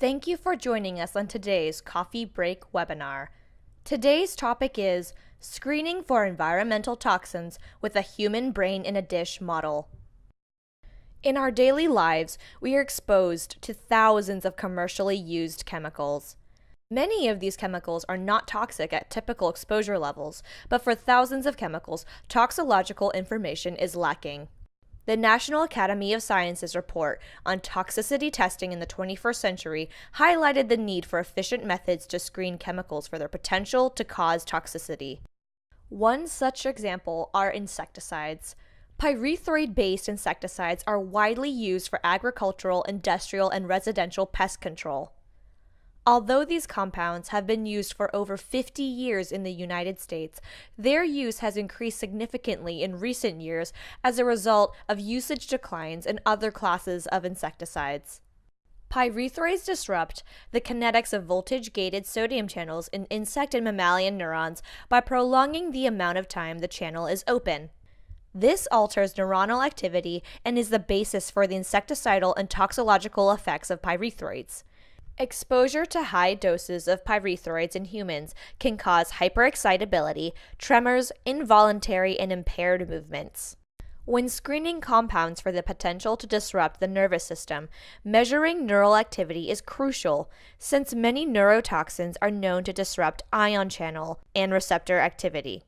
Thank you for joining us on today's Coffee Break webinar. Today's topic is Screening for Environmental Toxins with a Human Brain in a Dish Model. In our daily lives, we are exposed to thousands of commercially used chemicals. Many of these chemicals are not toxic at typical exposure levels, but for thousands of chemicals, toxicological information is lacking. The National Academy of Sciences report on toxicity testing in the 21st century highlighted the need for efficient methods to screen chemicals for their potential to cause toxicity. One such example are insecticides. Pyrethroid-based insecticides are widely used for agricultural, industrial, and residential pest control. Although these compounds have been used for over 50 years in the United States, their use has increased significantly in recent years as a result of usage declines in other classes of insecticides. Pyrethroids disrupt the kinetics of voltage-gated sodium channels in insect and mammalian neurons by prolonging the amount of time the channel is open. This alters neuronal activity and is the basis for the insecticidal and toxicological effects of pyrethroids. Exposure to high doses of pyrethroids in humans can cause hyperexcitability, tremors, involuntary and impaired movements. When screening compounds for the potential to disrupt the nervous system, measuring neural activity is crucial, since many neurotoxins are known to disrupt ion channel and receptor activity.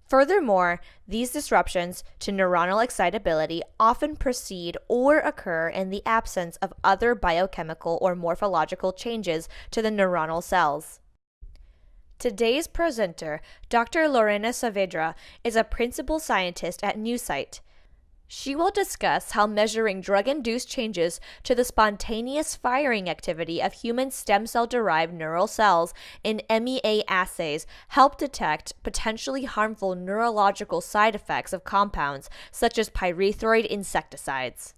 Furthermore, these disruptions to neuronal excitability often precede or occur in the absence of other biochemical or morphological changes to the neuronal cells. Today's presenter, Dr. Lorena Saavedra, is a principal scientist at NeuCyte. She will discuss how measuring drug-induced changes to the spontaneous firing activity of human stem cell-derived neural cells in MEA assays help detect potentially harmful neurological side effects of compounds such as pyrethroid insecticides.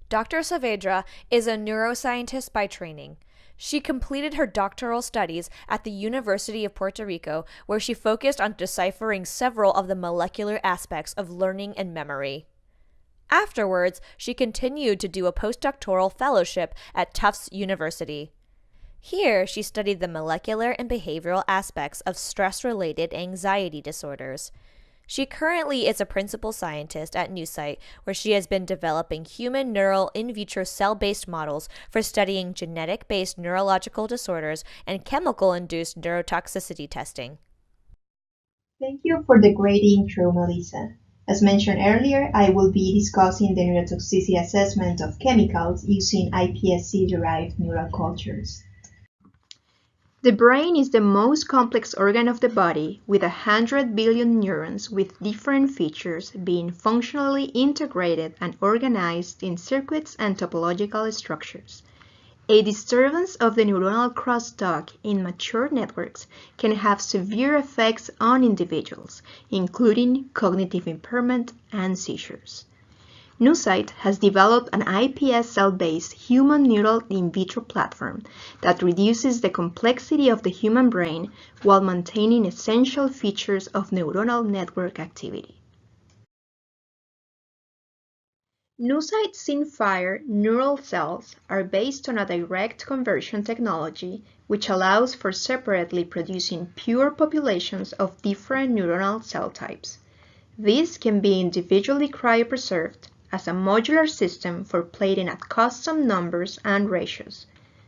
Dr. Saavedra is a neuroscientist by training. She completed her doctoral studies at the University of Puerto Rico, where she focused on deciphering several of the molecular aspects of learning and memory. Afterwards, she continued to do a postdoctoral fellowship at Tufts University. Here, she studied the molecular and behavioral aspects of stress-related anxiety disorders. She currently is a principal scientist at NeuCyte, where she has been developing human neural in vitro cell-based models for studying genetic-based neurological disorders and chemical-induced neurotoxicity testing. Thank you for the great intro, Melissa. As mentioned earlier, I will be discussing the neurotoxicity assessment of chemicals using IPSC-derived neural cultures. The brain is the most complex organ of the body, with 100 billion neurons with different features being functionally integrated and organized in circuits and topological structures. A disturbance of the neuronal crosstalk in mature networks can have severe effects on individuals, including cognitive impairment and seizures. NeuCyte has developed an iPS cell-based human neural in vitro platform that reduces the complexity of the human brain while maintaining essential features of neuronal network activity. NeuCyte's SynFire neural cells are based on a direct conversion technology which allows for separately producing pure populations of different neuronal cell types. These can be individually cryopreserved as a modular system for plating at custom numbers and ratios.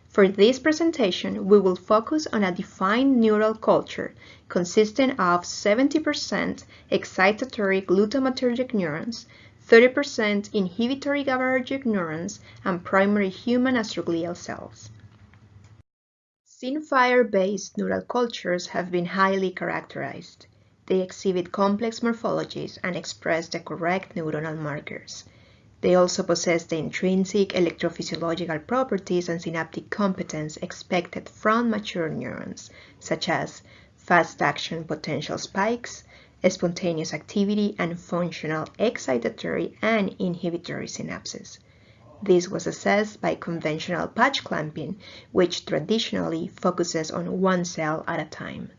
For this presentation, we will focus on a defined neural culture consisting of 70% excitatory glutamatergic neurons, 30% inhibitory GABAergic neurons, and primary human astroglial cells. SynFire-based neural cultures have been highly characterized. They exhibit complex morphologies and express the correct neuronal markers. They also possess the intrinsic electrophysiological properties and synaptic competence expected from mature neurons, such as fast action potential spikes, spontaneous activity, and functional excitatory and inhibitory synapses. This was assessed by conventional patch clamping, which traditionally focuses on one cell at a time.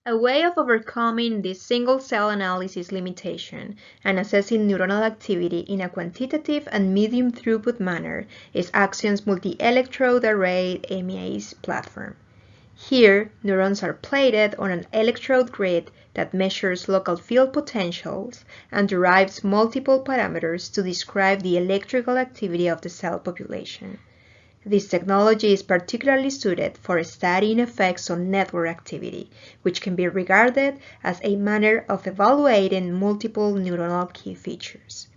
A way of overcoming this single-cell analysis limitation and assessing neuronal activity in a quantitative and medium throughput manner is Axion's multi-electrode array MEAs platform. Here, neurons are plated on an electrode grid that measures local field potentials and derives multiple parameters to describe the electrical activity of the cell population. This technology is particularly suited for studying effects on network activity, which can be regarded as a manner of evaluating multiple neuronal key features.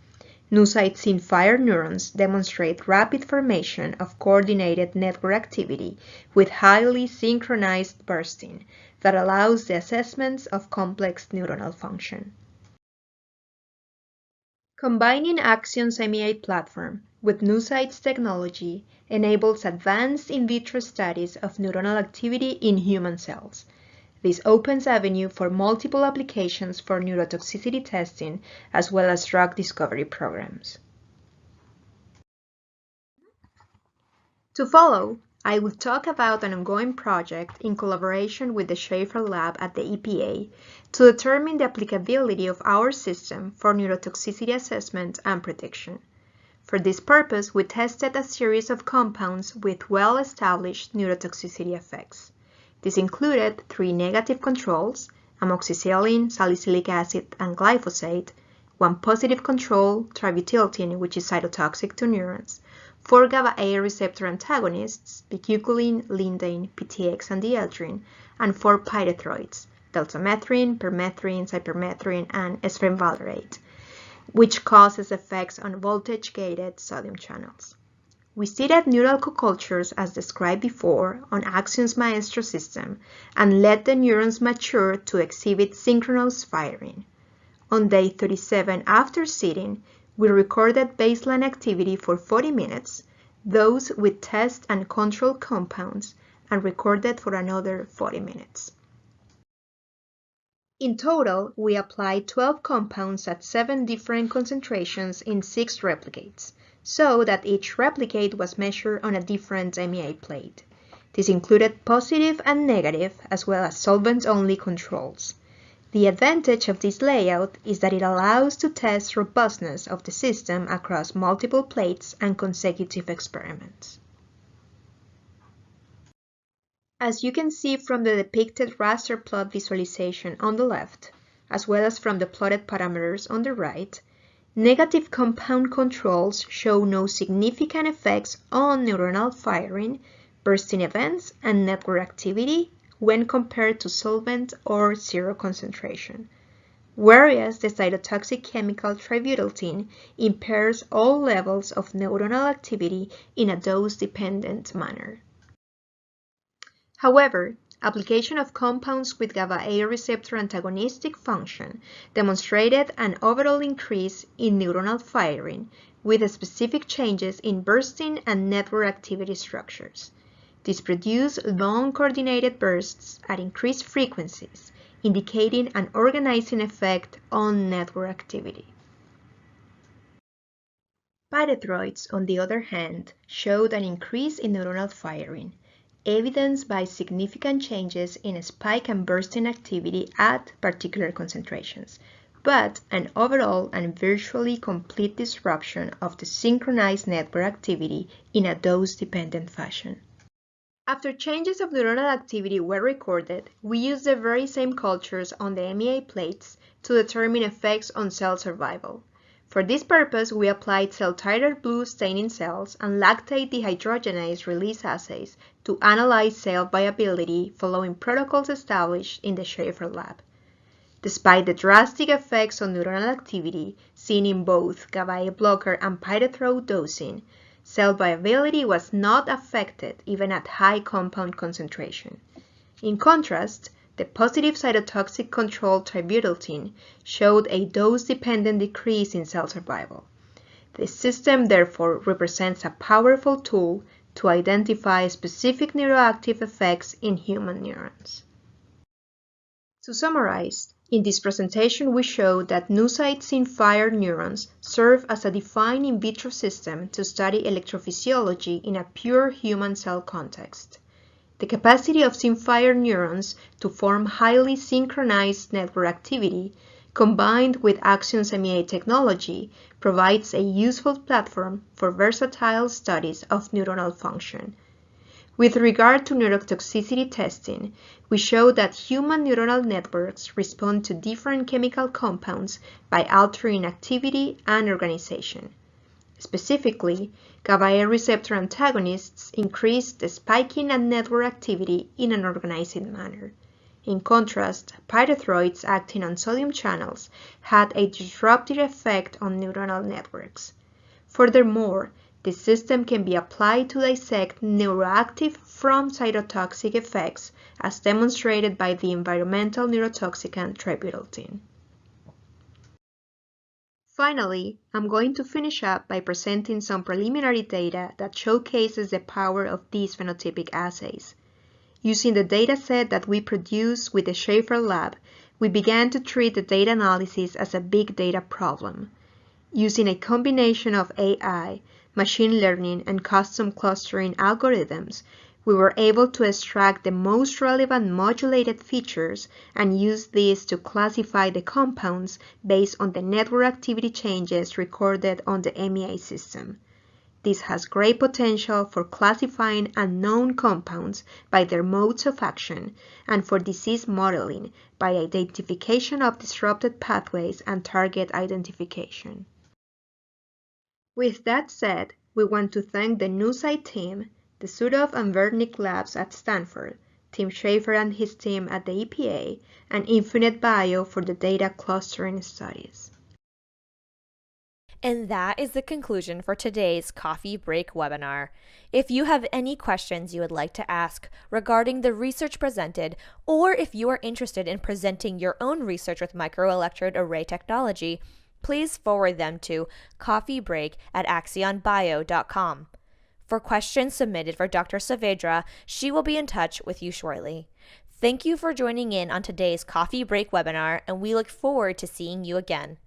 NeuCyte SynFire neurons demonstrate rapid formation of coordinated network activity with highly synchronized bursting that allows the assessments of complex neuronal function. Combining Axion's MEA platform with NeuCyte's technology enables advanced in vitro studies of neuronal activity in human cells. This opens avenue for multiple applications for neurotoxicity testing as well as drug discovery programs. To follow, I will talk about an ongoing project in collaboration with the Schaefer Lab at the EPA to determine the applicability of our system for neurotoxicity assessment and prediction. For this purpose, we tested a series of compounds with well-established neurotoxicity effects. This included 3 negative controls, amoxicillin, salicylic acid, and glyphosate, 1 positive control, tributyltin, which is cytotoxic to neurons, 4 GABAa receptor antagonists, bicuculin, lindane, PTX, and dieldrin, and 4 pyrethroids, deltamethrin, permethrin, cypermethrin, and esfenvalerate, which causes effects on voltage-gated sodium channels. We seeded neural co-cultures as described before on Axion's Maestro system and let the neurons mature to exhibit synchronous firing. On day 37 after seeding, we recorded baseline activity for 40 minutes, those with test and control compounds, and recorded for another 40 minutes. In total, we applied 12 compounds at 7 different concentrations in 6 replicates, so that each replicate was measured on a different MEA plate. This included positive and negative, as well as solvent-only controls. The advantage of this layout is that it allows to test robustness of the system across multiple plates and consecutive experiments. As you can see from the depicted raster plot visualization on the left, as well as from the plotted parameters on the right, negative compound controls show no significant effects on neuronal firing, bursting events, and network activity when compared to solvent or zero concentration, whereas the cytotoxic chemical tributyltin impairs all levels of neuronal activity in a dose-dependent manner. However, application of compounds with GABAa receptor antagonistic function demonstrated an overall increase in neuronal firing with specific changes in bursting and network activity structures. This produced long coordinated bursts at increased frequencies, indicating an organizing effect on network activity. Pyrethroids, on the other hand, showed an increase in neuronal firing, evidenced by significant changes in spike and bursting activity at particular concentrations, but an overall and virtually complete disruption of the synchronized network activity in a dose-dependent fashion. After changes of neuronal activity were recorded, we used the very same cultures on the MEA plates to determine effects on cell survival. For this purpose, we applied cell-titer blue staining cells and lactate dehydrogenase release assays to analyze cell viability following protocols established in the Schaefer Lab. Despite the drastic effects on neuronal activity seen in both GABAa blocker and pyrethroid dosing, cell viability was not affected even at high compound concentration. In contrast, the positive cytotoxic control tributyltin showed a dose-dependent decrease in cell survival. This system therefore represents a powerful tool to identify specific neuroactive effects in human neurons. To summarize, in this presentation we showed that NeuCyte SynFire neurons serve as a defined in vitro system to study electrophysiology in a pure human cell context. The capacity of SynFire neurons to form highly synchronized network activity, combined with Axion's MEA technology, provides a useful platform for versatile studies of neuronal function. With regard to neurotoxicity testing, we show that human neuronal networks respond to different chemical compounds by altering activity and organization. Specifically, GABAa receptor antagonists increase the spiking and network activity in an organizing manner. In contrast, pyrethroids acting on sodium channels had a disruptive effect on neuronal networks. Furthermore, this system can be applied to dissect neuroactive from cytotoxic effects, as demonstrated by the environmental neurotoxicant tributyltin. Finally, I'm going to finish up by presenting some preliminary data that showcases the power of these phenotypic assays. Using the dataset that we produced with the Schaefer lab, we began to treat the data analysis as a big data problem. Using a combination of AI, machine learning, and custom clustering algorithms, we were able to extract the most relevant modulated features and use these to classify the compounds based on the network activity changes recorded on the MEA system. This has great potential for classifying unknown compounds by their modes of action and for disease modeling by identification of disrupted pathways and target identification. With that said, we want to thank the NeuCyte team, the Sudov and Vernick labs at Stanford, Tim Schaefer and his team at the EPA, and Infinite Bio for the data clustering studies. And that is the conclusion for today's coffee break webinar. If you have any questions you would like to ask regarding the research presented, or if you are interested in presenting your own research with microelectrode array technology, please forward them to coffeebreak@axionbio.com. For questions submitted for Dr. Saavedra, she will be in touch with you shortly. Thank you for joining in on today's coffee break webinar, and we look forward to seeing you again.